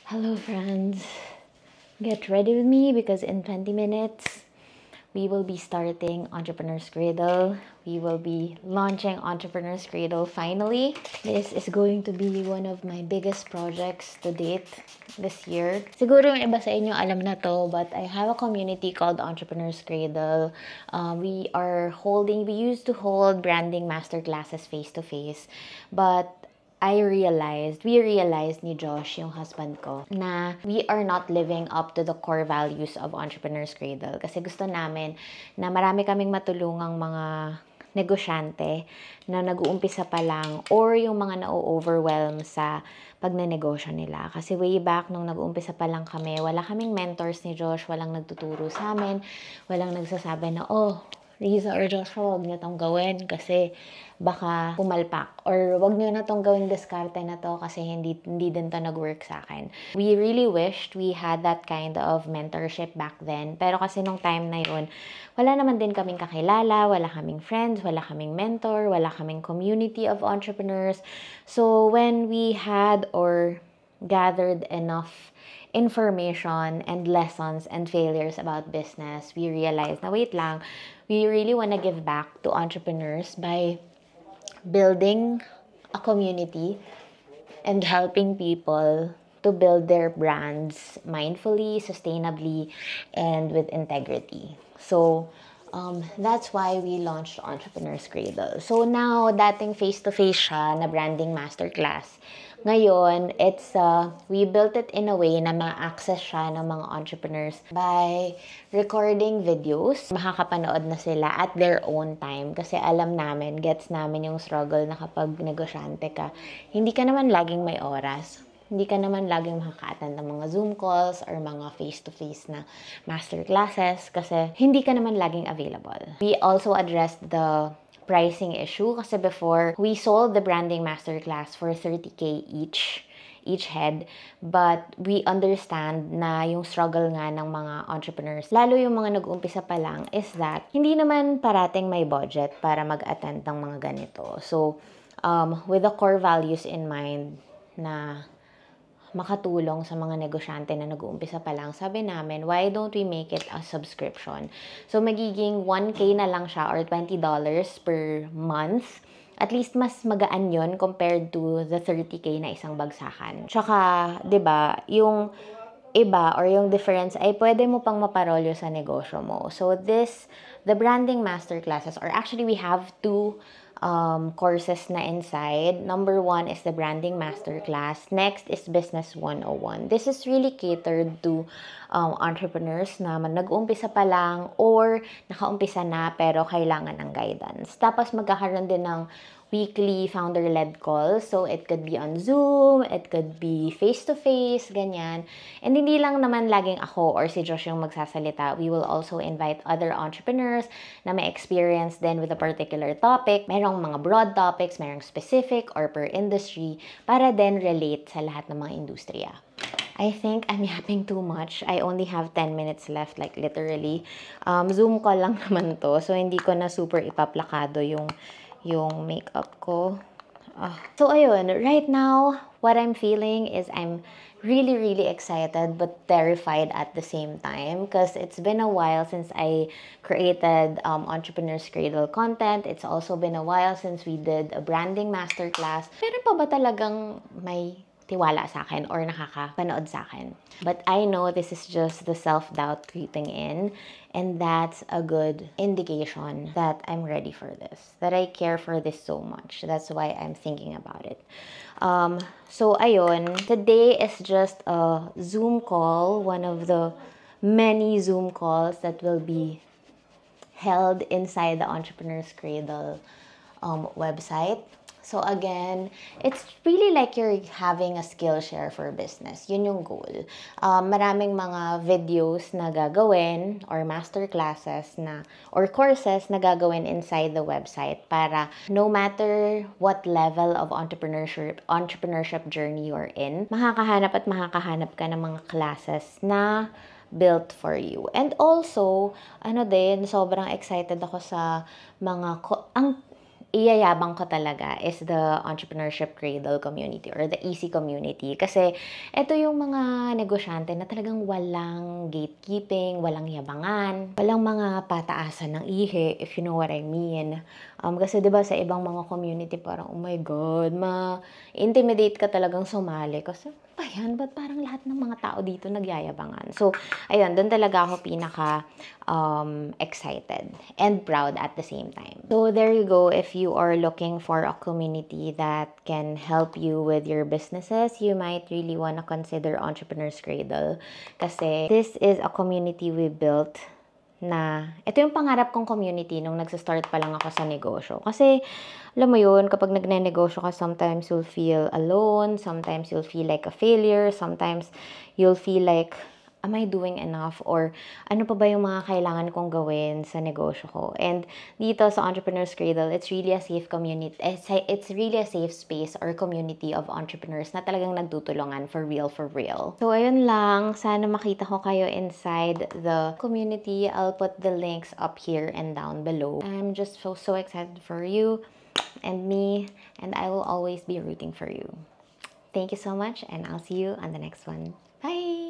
Hello, friends. Get ready with me because in 20 minutes, we will be starting Entrepreneur's Cradle. We will be launching Entrepreneur's Cradle finally. This is going to be one of my biggest projects to date this year. Siguro yung iba sa inyo alam na to, but I have a community called Entrepreneur's Cradle. We used to hold branding masterclasses face-to-face, but we realized ni Josh, yung husband ko, na we are not living up to the core values of Entrepreneur's Cradle. Kasi gusto namin na marami kaming matulungang mga negosyante na nag-uumpisa pa lang or yung mga na-overwhelm sa pagnenegosyo nila. Kasi way back nung nag-uumpisa pa lang kami, wala kaming mentors ni Josh, walang nagtuturo sa amin, walang nagsasabi na, Riza or Joshua, huwag niyo tong gawin kasi baka pumalpak. Or huwag niyo na tong gawing diskarte na to kasi hindi din to nag-work sa akin. We really wished we had that kind of mentorship back then. Pero kasi nung time na yun, wala naman din kaming kakilala, wala kaming friends, wala kaming mentor, wala kaming community of entrepreneurs. So when we had or gathered enough information and lessons and failures about business, we realized na wait lang, we really want to give back to entrepreneurs by building a community and helping people to build their brands mindfully, sustainably, and with integrity. So, that's why we launched Entrepreneur's Cradle. So now, dating face-to-face siya na branding masterclass. Ngayon, we built it in a way na ma-access siya ng mga entrepreneurs by recording videos. Makakapanood na sila at their own time. Kasi alam namin, gets namin yung struggle na kapag negosyante ka, hindi ka naman laging may oras. Hindi ka naman laging makaka-attend ng mga Zoom calls or mga face-to-face na masterclasses kasi hindi ka naman laging available. We also addressed the pricing issue kasi before, we sold the branding masterclass for 30K each head. But we understand na yung struggle nga ng mga entrepreneurs, lalo yung mga nag-umpisa pa lang, is that hindi naman parating may budget para mag-attend ng mga ganito. So, with the core values in mind na makatulong sa mga negosyante na nag-uumpisa pa lang, sabi namin, why don't we make it a subscription? So, magiging 1K na lang siya or $20 per month. At least mas magaan yon compared to the 30K na isang bagsakan. Tsaka, 'di ba, yung iba or yung difference ay pwede mo pang maparolyo sa negosyo mo. So the branding masterclasses, or actually we have two courses na inside. Number 1 is the branding masterclass. Next is business 101. This is really catered to entrepreneurs na nag-umpisa pa lang or nakaumpisa na pero kailangan ng guidance. Tapos magkakaroon din ng weekly founder-led calls. So, it could be on Zoom, it could be face-to-face, ganyan. And hindi lang naman laging ako or si Josh yung magsasalita. We will also invite other entrepreneurs na may experience din with a particular topic. Merong mga broad topics, merong specific or per industry para then relate sa lahat ng mga industriya. I think I'm yapping too much. I only have 10 minutes left, like literally. Zoom call lang naman to, so hindi ko na super ipaplakado yung makeup ko. So, ayun. Right now, what I'm feeling is I'm really, really excited but terrified at the same time because it's been a while since I created Entrepreneur's Cradle content. It's also been a while since we did a branding masterclass. Meron pa ba talagang may tiwala sa akin or nakakapanood sa akin? But I know this is just the self-doubt creeping in, and that's a good indication that I'm ready for this, that I care for this so much. That's why I'm thinking about it. So ayun, today is just a Zoom call, one of the many Zoom calls that will be held inside the Entrepreneur's Cradle website. So again, it's really like you're having a Skillshare for business. Yun yung goal. Maraming mga videos na gagawin or masterclasses na or courses na gagawin inside the website para no matter what level of entrepreneurship journey you're in, makakahanap ka ng mga classes na built for you. And also, sobrang excited ako sa mga iyayabang ko talaga is the Entrepreneurship Cradle community or the EC community. Kasi ito yung mga negosyante na talagang walang gatekeeping, walang yabangan, walang mga pataasan ng ihi, if you know what I mean. Kasi 'di ba sa ibang mga community parang, oh my God, ma-intimidate ka talagang sumali. Kasi, ba yan? Ba't parang lahat ng mga tao dito nagyayabangan? So, ayun, doon talaga ako pinaka excited and proud at the same time. So, there you go. If you are looking for a community that can help you with your businesses, you might really want to consider Entrepreneur's Cradle. Kasi this is a community we built na ito yung pangarap kong community nung nagsa-start pa lang ako sa negosyo. Kasi, alam mo yun, kapag nagne-negosyo ka, sometimes you'll feel alone, sometimes you'll feel like a failure, sometimes you'll feel like, am I doing enough? Or ano pa ba yung mga kailangan kong gawin sa negosyo ko? And dito sa Entrepreneur's Cradle, it's really a safe community. It's really a safe space or community of entrepreneurs na talagang nagtutulungan for real, for real. So, ayun lang. Sana makita ko kayo inside the community. I'll put the links up here and down below. I'm just so excited for you and me, and I will always be rooting for you. Thank you so much, and I'll see you on the next one. Bye!